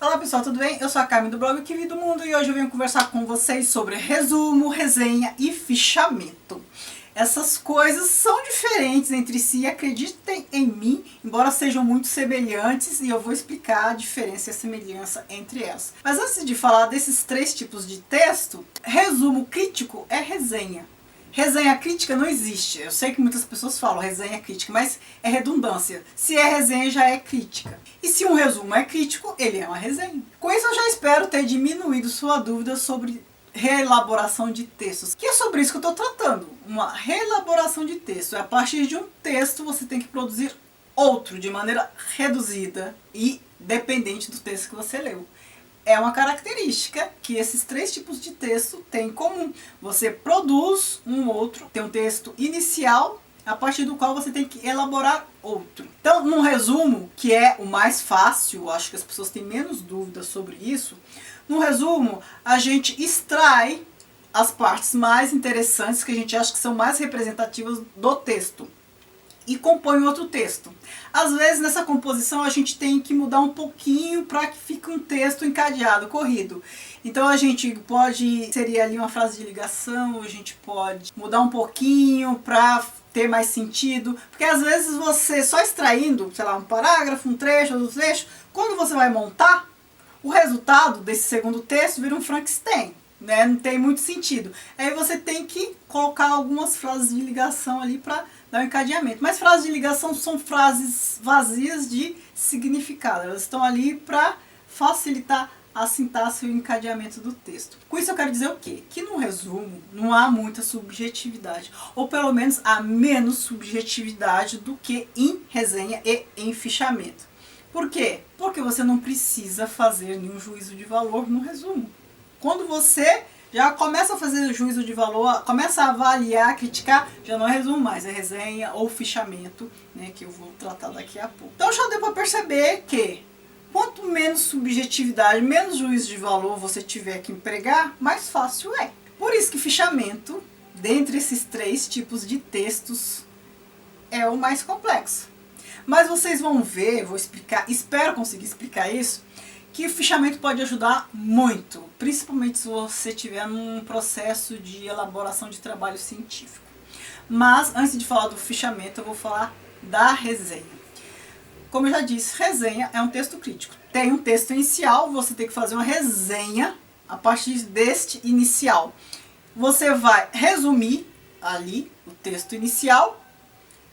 Olá pessoal, tudo bem? Eu sou a Carmen do blog Que Vi do Mundo e hoje eu venho conversar com vocês sobre resumo, resenha e fichamento. Essas coisas são diferentes entre si, acreditem em mim, embora sejam muito semelhantes, e eu vou explicar a diferença e a semelhança entre elas. Mas antes de falar desses três tipos de texto, resumo crítico é resenha. Resenha crítica não existe. Eu sei que muitas pessoas falam resenha crítica, mas é redundância. Se é resenha, já é crítica. E se um resumo é crítico, ele é uma resenha. Com isso eu já espero ter diminuído sua dúvida sobre reelaboração de textos. Que é sobre isso que eu estou tratando. Uma reelaboração de texto. A partir de um texto você tem que produzir outro de maneira reduzida e dependente do texto que você leu. É uma característica que esses três tipos de texto têm em comum. Você produz um outro, tem um texto inicial, a partir do qual você tem que elaborar outro. Então, num resumo, que é o mais fácil, acho que as pessoas têm menos dúvidas sobre isso, no resumo, a gente extrai as partes mais interessantes, que a gente acha que são mais representativas do texto, e compõe outro texto. Às vezes nessa composição a gente tem que mudar um pouquinho para que fique um texto encadeado, corrido. Então a gente pode, seria ali uma frase de ligação, a gente pode mudar um pouquinho para ter mais sentido, porque às vezes você só extraindo, sei lá, um parágrafo, um trecho, outro trecho, quando você vai montar, o resultado desse segundo texto vira um Frankenstein. Né? Não tem muito sentido. Aí você tem que colocar algumas frases de ligação ali para dar um encadeamento. Mas frases de ligação são frases vazias de significado. Elas estão ali para facilitar a sintaxe e o encadeamento do texto. Com isso eu quero dizer o quê? Que no resumo não há muita subjetividade. Ou pelo menos há menos subjetividade do que em resenha e em fichamento. Por quê? Porque você não precisa fazer nenhum juízo de valor no resumo. Quando você já começa a fazer juízo de valor, começa a avaliar, criticar, já não é resumo mais, é resenha ou fichamento, né, que eu vou tratar daqui a pouco. Então já deu para perceber que quanto menos subjetividade, menos juízo de valor você tiver que empregar, mais fácil é. Por isso que fichamento, dentre esses três tipos de textos, é o mais complexo. Mas vocês vão ver, vou explicar, espero conseguir explicar isso, que o fichamento pode ajudar muito, principalmente se você estiver num processo de elaboração de trabalho científico. Mas, antes de falar do fichamento, eu vou falar da resenha. Como eu já disse, resenha é um texto crítico. Tem um texto inicial, você tem que fazer uma resenha a partir deste inicial. Você vai resumir ali o texto inicial,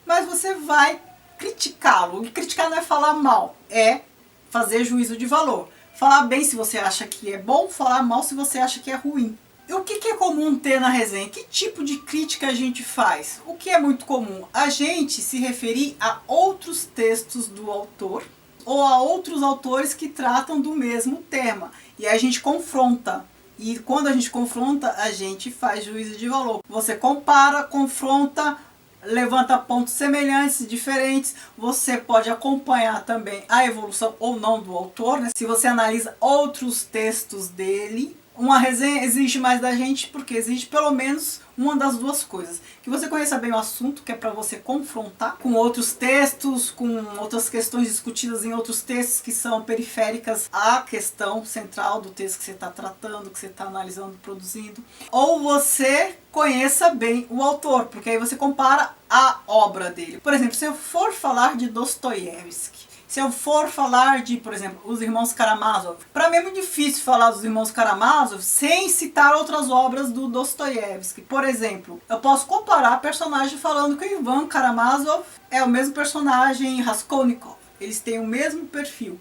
mas você vai criticá-lo. E criticar não é falar mal, é fazer juízo de valor. Falar bem se você acha que é bom, falar mal se você acha que é ruim. E o que é comum ter na resenha? Que tipo de crítica a gente faz? O que é muito comum? A gente se referir a outros textos do autor ou a outros autores que tratam do mesmo tema. E aí a gente confronta. E quando a gente confronta, a gente faz juízo de valor. Você compara, confronta, levanta pontos semelhantes e diferentes. Você pode acompanhar também a evolução ou não do autor, né? Se você analisa outros textos dele. Uma resenha exige mais da gente porque exige pelo menos uma das duas coisas. Que você conheça bem o assunto, que é para você confrontar com outros textos, com outras questões discutidas em outros textos que são periféricas à questão central do texto que você está tratando, que você está analisando, produzindo. Ou você conheça bem o autor, porque aí você compara a obra dele. Por exemplo, se eu for falar de Dostoiévski, se eu for falar de, por exemplo, os Irmãos Karamazov, para mim é muito difícil falar dos Irmãos Karamazov sem citar outras obras do Dostoiévski. Por exemplo, eu posso comparar personagem falando que o Ivan Karamazov é o mesmo personagem Raskolnikov. Eles têm o mesmo perfil.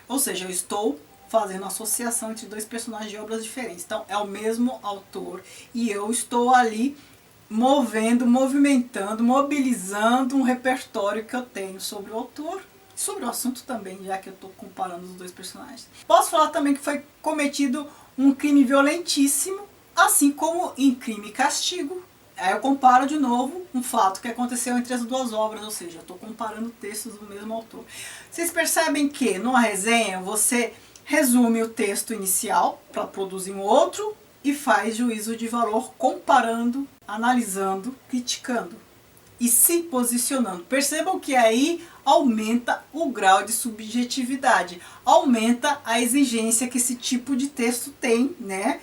Ou seja, eu estou fazendo associação entre dois personagens de obras diferentes. Então, é o mesmo autor e eu estou ali movimentando, mobilizando um repertório que eu tenho sobre o autor. Sobre o assunto também, já que eu estou comparando os dois personagens. Posso falar também que foi cometido um crime violentíssimo, assim como em Crime e Castigo. Aí eu comparo de novo um fato que aconteceu entre as duas obras, ou seja, eu estou comparando textos do mesmo autor. Vocês percebem que numa resenha você resume o texto inicial para produzir um outro e faz juízo de valor comparando, analisando, criticando. e se posicionando. Percebam que aí aumenta o grau de subjetividade, aumenta a exigência que esse tipo de texto tem, né,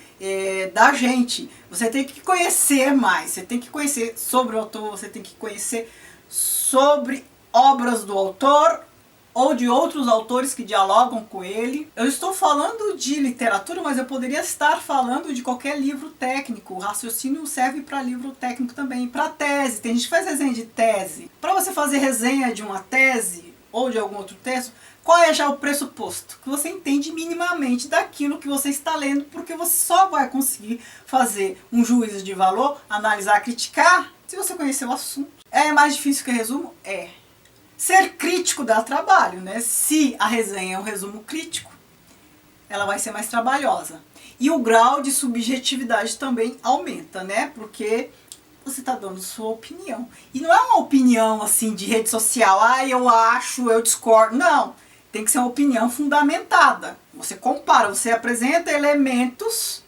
da gente. Você tem que conhecer mais, você tem que conhecer sobre o autor, você tem que conhecer sobre obras do autor ou de outros autores que dialogam com ele. Eu estou falando de literatura, mas eu poderia estar falando de qualquer livro técnico. O raciocínio serve para livro técnico também, para tese. Tem gente que faz resenha de tese. Para você fazer resenha de uma tese ou de algum outro texto, qual é já o pressuposto? Que você entende minimamente daquilo que você está lendo, porque você só vai conseguir fazer um juízo de valor, analisar, criticar, se você conhecer o assunto. É mais difícil que resumo? É. Ser crítico dá trabalho, né? Se a resenha é um resumo crítico, ela vai ser mais trabalhosa. E o grau de subjetividade também aumenta, né? Porque você está dando sua opinião. E não é uma opinião assim de rede social, eu acho, eu discordo. Não, tem que ser uma opinião fundamentada. Você compara, você apresenta elementos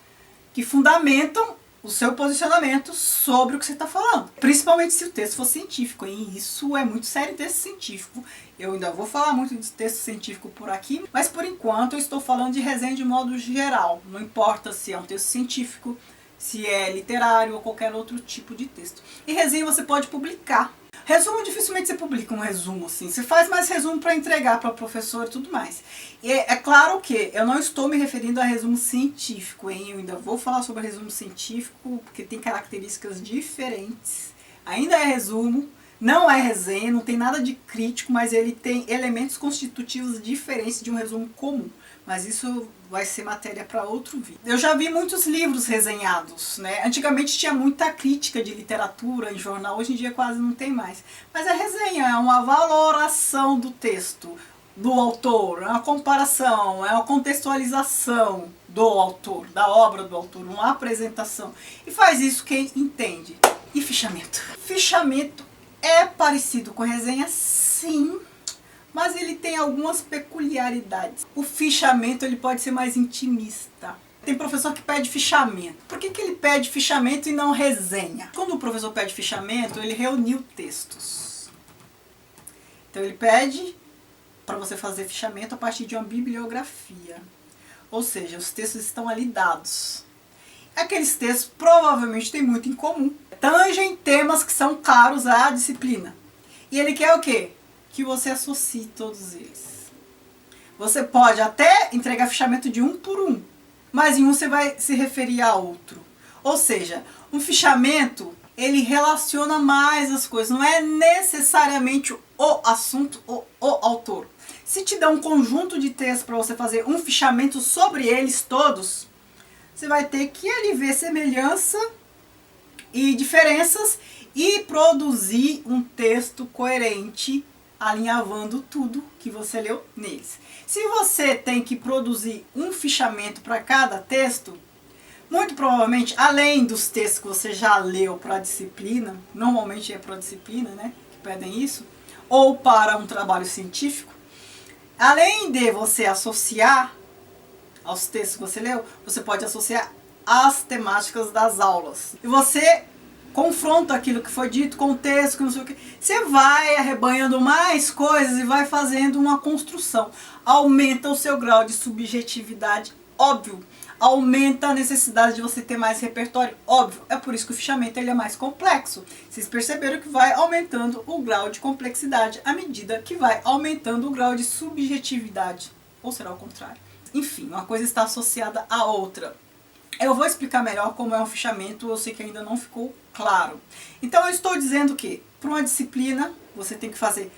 que fundamentam o seu posicionamento sobre o que você está falando. Principalmente se o texto for científico, e isso é muito sério, texto científico. Eu ainda vou falar muito de texto científico por aqui, mas por enquanto eu estou falando de resenha de modo geral. Não importa se é um texto científico, se é literário ou qualquer outro tipo de texto. E resenha você pode publicar. Resumo, dificilmente você publica um resumo assim. Você faz mais resumo para entregar para o professor e tudo mais. E é claro que eu não estou me referindo a resumo científico, hein? Eu ainda vou falar sobre resumo científico, porque tem características diferentes. Ainda é resumo, não é resenha, não tem nada de crítico, mas ele tem elementos constitutivos diferentes de um resumo comum. Mas isso vai ser matéria para outro vídeo. Eu já vi muitos livros resenhados, né? Antigamente tinha muita crítica de literatura em jornal, hoje em dia quase não tem mais. Mas a resenha é uma valoração do texto, do autor, é uma comparação, é uma contextualização do autor, da obra do autor, uma apresentação. E faz isso quem entende. E fichamento? Fichamento é parecido com resenha, sim, mas ele tem algumas peculiaridades. O fichamento ele pode ser mais intimista. Tem professor que pede fichamento. Por que ele pede fichamento e não resenha? Quando o professor pede fichamento, ele reuniu textos. Então ele pede para você fazer fichamento a partir de uma bibliografia. Ou seja, os textos estão ali dados. Aqueles textos provavelmente têm muito em comum. Tangem temas que são caros à disciplina. E ele quer o quê? Que você associe todos eles. Você pode até entregar fichamento de um por um, mas em um você vai se referir a outro. Ou seja, um fichamento, ele relaciona mais as coisas, não é necessariamente o assunto ou o autor. Se te dá um conjunto de textos para você fazer um fichamento sobre eles todos, você vai ter que ali ver semelhança e diferenças e produzir um texto coerente, alinhavando tudo que você leu neles. Se você tem que produzir um fichamento para cada texto, muito provavelmente, além dos textos que você já leu para a disciplina, normalmente é para a disciplina, né, que pedem isso, ou para um trabalho científico, além de você associar aos textos que você leu, você pode associar as temáticas das aulas. E você confronta aquilo que foi dito com o texto, que não sei o que. Você vai arrebanhando mais coisas e vai fazendo uma construção. Aumenta o seu grau de subjetividade, óbvio. Aumenta a necessidade de você ter mais repertório, óbvio. É por isso que o fichamento ele é mais complexo. Vocês perceberam que vai aumentando o grau de complexidade à medida que vai aumentando o grau de subjetividade. Ou será o contrário? Enfim, uma coisa está associada à outra. Eu vou explicar melhor como é um fichamento, eu sei que ainda não ficou claro. Então eu estou dizendo que, para uma disciplina, você tem que fazer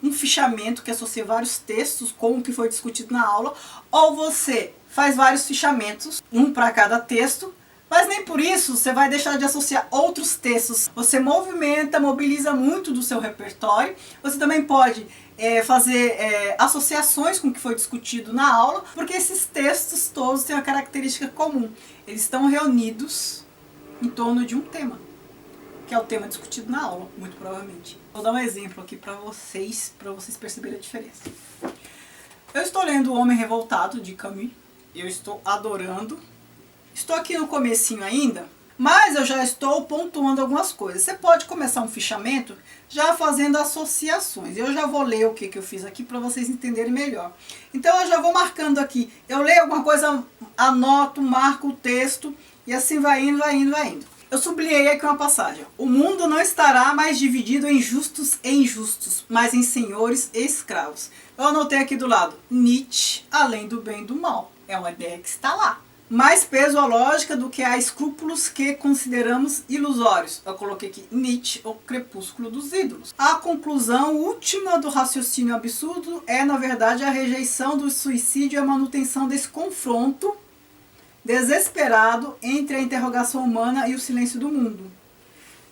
um fichamento que associa vários textos com o que foi discutido na aula, ou você faz vários fichamentos, um para cada texto, mas nem por isso você vai deixar de associar outros textos. Você movimenta, mobiliza muito do seu repertório. Você também pode fazer associações com o que foi discutido na aula, porque esses textos todos têm uma característica comum. Eles estão reunidos em torno de um tema, que é o tema discutido na aula, muito provavelmente. Vou dar um exemplo aqui para vocês perceberem a diferença. Eu estou lendo O Homem Revoltado, de Camus. Eu estou adorando. Estou aqui no comecinho ainda, Mas eu já estou pontuando algumas coisas. Você pode começar um fichamento já fazendo associações. Eu já vou ler o que eu fiz aqui para vocês entenderem melhor. Então eu já vou marcando aqui. Eu leio alguma coisa, anoto, marco o texto e assim vai indo, vai indo, vai indo. Eu sublinhei aqui uma passagem. O mundo não estará mais dividido em justos e injustos, mas em senhores e escravos. Eu anotei aqui do lado, Nietzsche, além do bem e do mal. É uma ideia que está lá. Mais peso à lógica do que a escrúpulos que consideramos ilusórios. Eu coloquei aqui Nietzsche, o crepúsculo dos ídolos. A conclusão última do raciocínio absurdo é, na verdade, a rejeição do suicídio e a manutenção desse confronto desesperado entre a interrogação humana e o silêncio do mundo.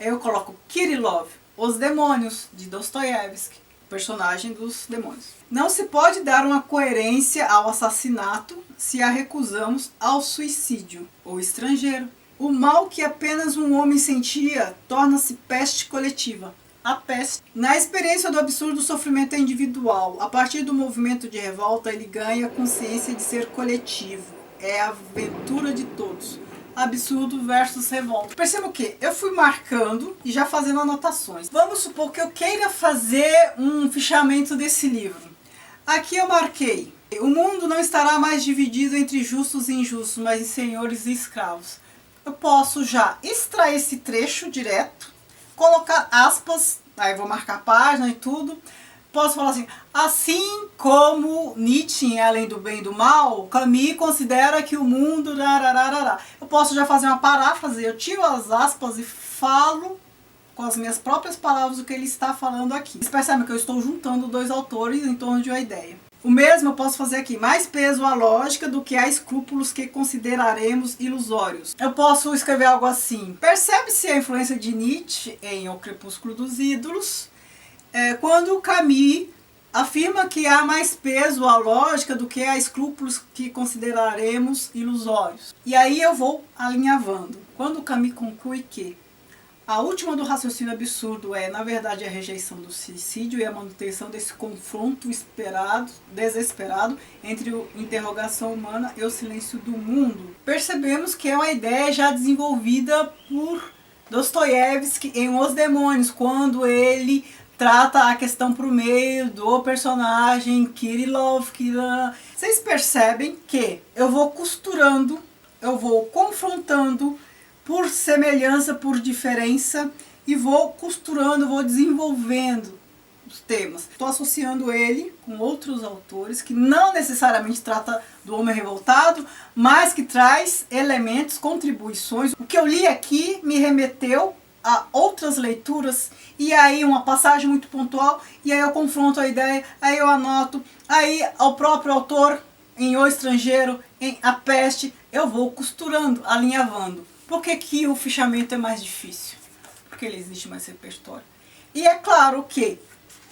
Eu coloco Kirillov, Os Demônios, de Dostoiévski, personagem dos demônios. Não se pode dar uma coerência ao assassinato se a recusamos ao suicídio, ou estrangeiro. O mal que apenas um homem sentia torna-se peste coletiva. A peste. Na experiência do absurdo, o sofrimento é individual. A partir do movimento de revolta, ele ganha consciência de ser coletivo. É a aventura de todos. Absurdo versus revolta. Perceba o que? Eu fui marcando e já fazendo anotações. Vamos supor que eu queira fazer um fichamento desse livro. Aqui eu marquei: o mundo não estará mais dividido entre justos e injustos, mas em senhores e escravos. Eu posso já extrair esse trecho direto, colocar aspas, aí vou marcar a página e tudo. Posso falar assim como Nietzsche, em Além do Bem e do Mal, Camus considera que o mundo... Eu posso já fazer uma paráfrase, eu tiro as aspas e falo com as minhas próprias palavras o que ele está falando aqui. Vocês percebem que eu estou juntando dois autores em torno de uma ideia. O mesmo eu posso fazer aqui: mais peso à lógica do que a escrúpulos que consideraremos ilusórios. Eu posso escrever algo assim: percebe-se a influência de Nietzsche em O Crepúsculo dos Ídolos, quando Camus afirma que há mais peso à lógica do que a escrúpulos que consideraremos ilusórios. E aí eu vou alinhavando. Quando Camus conclui que a última do raciocínio absurdo é, na verdade, a rejeição do suicídio e a manutenção desse confronto desesperado entre a interrogação humana e o silêncio do mundo, percebemos que é uma ideia já desenvolvida por Dostoiévski em Os Demônios, quando ele trata a questão por meio do personagem Kirillov. Vocês percebem que eu vou costurando, eu vou confrontando por semelhança, por diferença, e vou costurando, vou desenvolvendo os temas. Estou associando ele com outros autores que não necessariamente trata do homem revoltado, mas que traz elementos, contribuições. O que eu li aqui me remeteu a outras leituras, e aí uma passagem muito pontual, e aí eu confronto a ideia, aí eu anoto, aí ao próprio autor em O Estrangeiro, em A Peste, eu vou costurando, alinhavando. Por que o fichamento é mais difícil? Porque ele existe mais repertório. E é claro que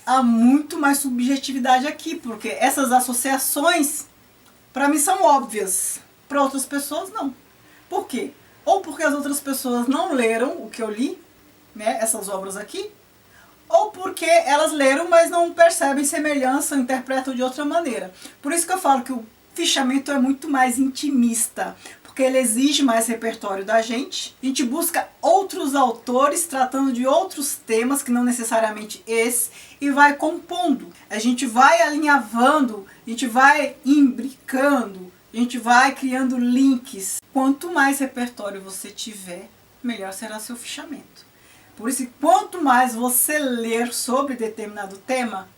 há muito mais subjetividade aqui, porque essas associações para mim são óbvias, para outras pessoas não. Por quê? Ou porque as outras pessoas não leram o que eu li, né, essas obras aqui, ou porque elas leram, mas não percebem semelhança, interpretam de outra maneira. Por isso que eu falo que o fichamento é muito mais intimista, porque ele exige mais repertório da gente. A gente busca outros autores tratando de outros temas, que não necessariamente esse, e vai compondo. A gente vai alinhavando, a gente vai imbricando, a gente vai criando links. Quanto mais repertório você tiver, melhor será seu fichamento. Por isso, quanto mais você ler sobre determinado tema,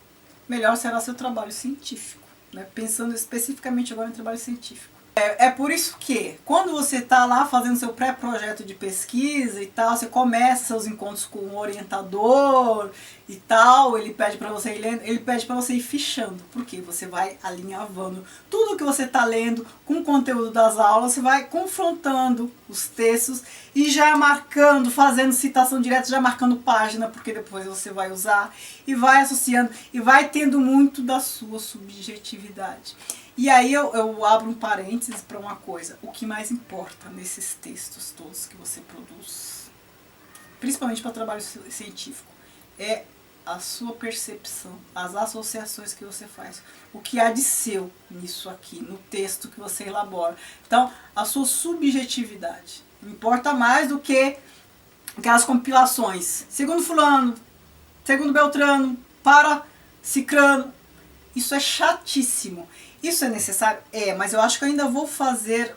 melhor será seu trabalho científico, né? Pensando especificamente agora em trabalho científico. É por isso que, quando você está lá fazendo seu pré-projeto de pesquisa e tal, você começa seus encontros com o orientador e tal, ele pede para você ir lendo, ele pede para você ir fichando, porque você vai alinhavando tudo que você está lendo com o conteúdo das aulas, você vai confrontando os textos e já marcando, fazendo citação direta, já marcando página, porque depois você vai usar, e vai associando, e vai tendo muito da sua subjetividade. E aí eu abro um parênteses para uma coisa: o que mais importa nesses textos todos que você produz, principalmente para trabalho científico, é a sua percepção, as associações que você faz, o que há de seu nisso aqui, no texto que você elabora. Então, a sua subjetividade Não importa mais do que aquelas compilações. Segundo fulano, segundo Beltrano, para Cicrano. Isso é chatíssimo. Isso é necessário? É, mas eu acho que eu ainda vou fazer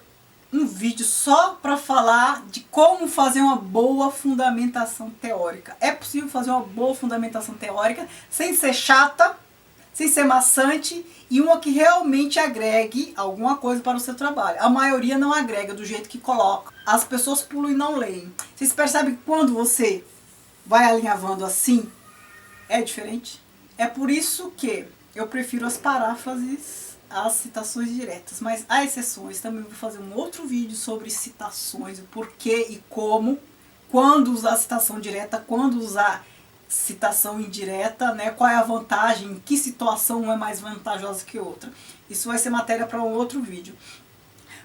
um vídeo só para falar de como fazer uma boa fundamentação teórica. É possível fazer uma boa fundamentação teórica sem ser chata, sem ser maçante e uma que realmente agregue alguma coisa para o seu trabalho. A maioria não agrega do jeito que coloca. As pessoas pulam e não leem. Vocês percebem que quando você vai alinhavando assim, é diferente? É por isso que eu prefiro as paráfrases às citações diretas, mas há exceções. Também vou fazer um outro vídeo sobre citações, o porquê e como, quando usar citação direta, quando usar citação indireta, né? Qual é a vantagem, em que situação uma é mais vantajosa que outra. Isso vai ser matéria para um outro vídeo.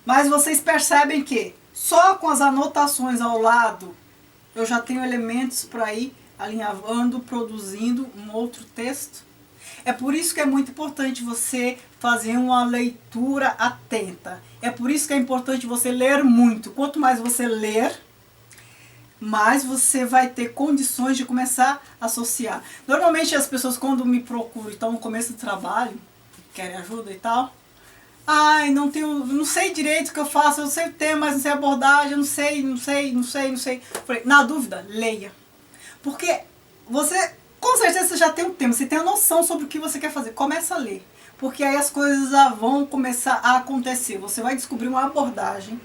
Mas vocês percebem que só com as anotações ao lado eu já tenho elementos para ir alinhavando, produzindo um outro texto. É por isso que é muito importante você fazer uma leitura atenta. É por isso que é importante você ler muito. Quanto mais você ler, mais você vai ter condições de começar a associar. Normalmente as pessoas quando me procuram, estão no começo do trabalho, querem ajuda e tal. Ai, não sei direito o que eu faço, eu sei o tema, mas não sei a abordagem, eu não sei. Falei, na dúvida, leia. Porque você, com certeza você já tem um tema, você tem a noção sobre o que você quer fazer. Começa a ler, porque aí as coisas já vão começar a acontecer. Você vai descobrir uma abordagem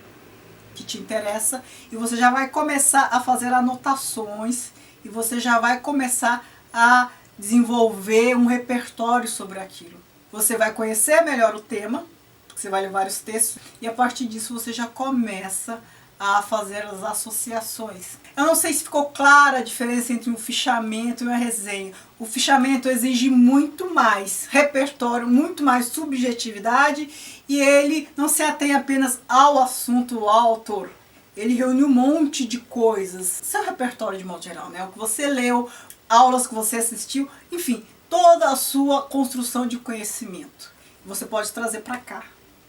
que te interessa e você já vai começar a fazer anotações e você já vai começar a desenvolver um repertório sobre aquilo. Você vai conhecer melhor o tema, você vai ler vários textos e a partir disso você já começa a fazer as associações. Eu não sei se ficou clara a diferença entre um fichamento e uma resenha. O fichamento exige muito mais repertório, muito mais subjetividade e ele não se atém apenas ao assunto, ao autor. Ele reúne um monte de coisas. Seu repertório de modo geral, né? O que você leu, aulas que você assistiu, enfim, toda a sua construção de conhecimento. Você pode trazer para cá.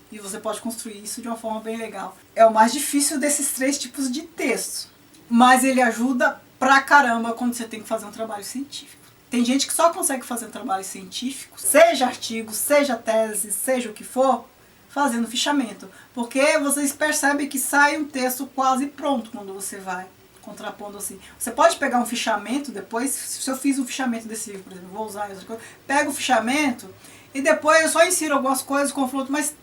E você pode construir isso de uma forma bem legal. É o mais difícil desses 3 tipos de textos. Mas ele ajuda pra caramba quando você tem que fazer um trabalho científico. Tem gente que só consegue fazer um trabalho científico, seja artigo, seja tese, seja o que for, fazendo fichamento. Porque vocês percebem que sai um texto quase pronto quando você vai contrapondo assim. Você pode pegar um fichamento depois, se eu fiz um fichamento desse livro, por exemplo, vou usar outra coisa, pego o fichamento e depois eu só insiro algumas coisas, confronto, mas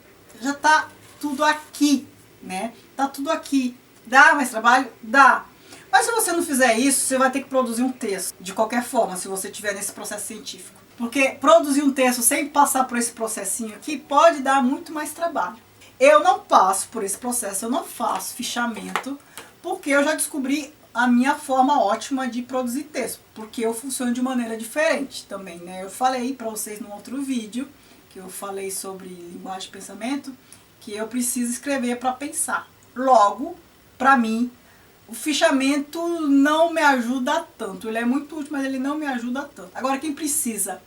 já tá tudo aqui, né? Tá tudo aqui. Dá mais trabalho? Dá. Mas se você não fizer isso, você vai ter que produzir um texto. De qualquer forma, se você estiver nesse processo científico. Porque produzir um texto sem passar por esse processinho aqui pode dar muito mais trabalho. Eu não passo por esse processo, eu não faço fichamento, porque eu já descobri a minha forma ótima de produzir texto. Porque eu funciono de maneira diferente também, né? Eu falei para vocês num outro vídeo que eu falei sobre linguagem de pensamento, que eu preciso escrever para pensar. Logo, para mim, o fichamento não me ajuda tanto. Ele é muito útil, mas ele não me ajuda tanto. Agora, quem precisa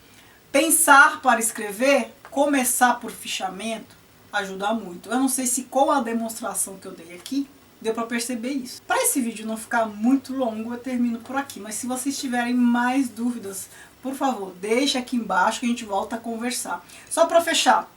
pensar para escrever, começar por fichamento, ajuda muito. Eu não sei se com a demonstração que eu dei aqui, deu para perceber isso. Para esse vídeo não ficar muito longo, eu termino por aqui. Mas se vocês tiverem mais dúvidas, por favor, deixa aqui embaixo que a gente volta a conversar. Só para fechar,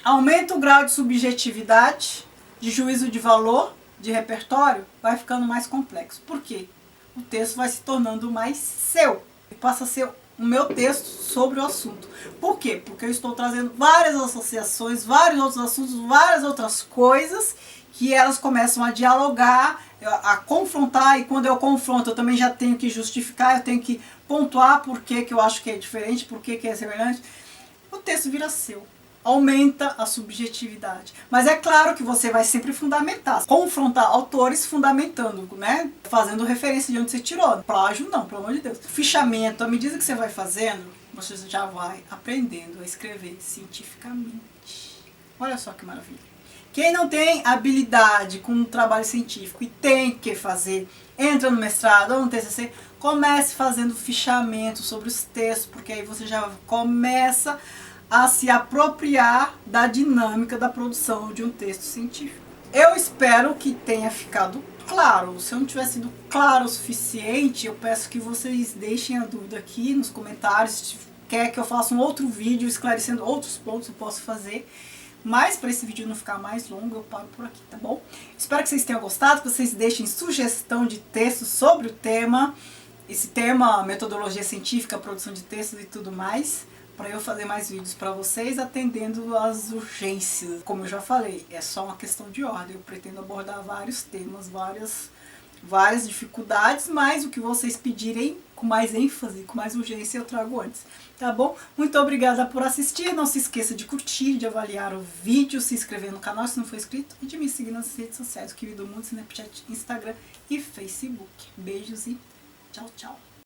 aumenta o grau de subjetividade, de juízo de valor, de repertório, vai ficando mais complexo. Por quê? O texto vai se tornando mais seu. Passa a ser o meu texto sobre o assunto. Por quê? Porque eu estou trazendo várias associações, vários outros assuntos, várias outras coisas que elas começam a dialogar, a confrontar, e quando eu confronto eu também já tenho que justificar, eu tenho que pontuar por que eu acho que é diferente, por que é semelhante. O texto vira seu. Aumenta a subjetividade. Mas é claro que você vai sempre fundamentar, confrontar autores fundamentando, né? Fazendo referência de onde você tirou. Plágio não, pelo amor de Deus. Fichamento, à medida que você vai fazendo, você já vai aprendendo a escrever cientificamente. Olha só que maravilha. Quem não tem habilidade com um trabalho científico e tem que fazer, entra no mestrado ou no TCC, comece fazendo fichamento sobre os textos, porque aí você já começa a se apropriar da dinâmica da produção de um texto científico. Eu espero que tenha ficado claro. Se eu não tiver sido claro o suficiente, eu peço que vocês deixem a dúvida aqui nos comentários. Se quer que eu faça um outro vídeo esclarecendo outros pontos, eu posso fazer. Mas para esse vídeo não ficar mais longo, eu paro por aqui, tá bom? Espero que vocês tenham gostado, que vocês deixem sugestão de texto sobre o tema. Esse tema, metodologia científica, produção de textos e tudo mais, para eu fazer mais vídeos para vocês, atendendo às urgências. Como eu já falei, é só uma questão de ordem. Eu pretendo abordar vários temas, várias dificuldades, mas o que vocês pedirem com mais ênfase, com mais urgência, eu trago antes. Tá bom? Muito obrigada por assistir. Não se esqueça de curtir, de avaliar o vídeo, se inscrever no canal se não for inscrito e de me seguir nas redes sociais, o Kiwi do Mundo, Snapchat, Instagram e Facebook. Beijos e tchau, tchau.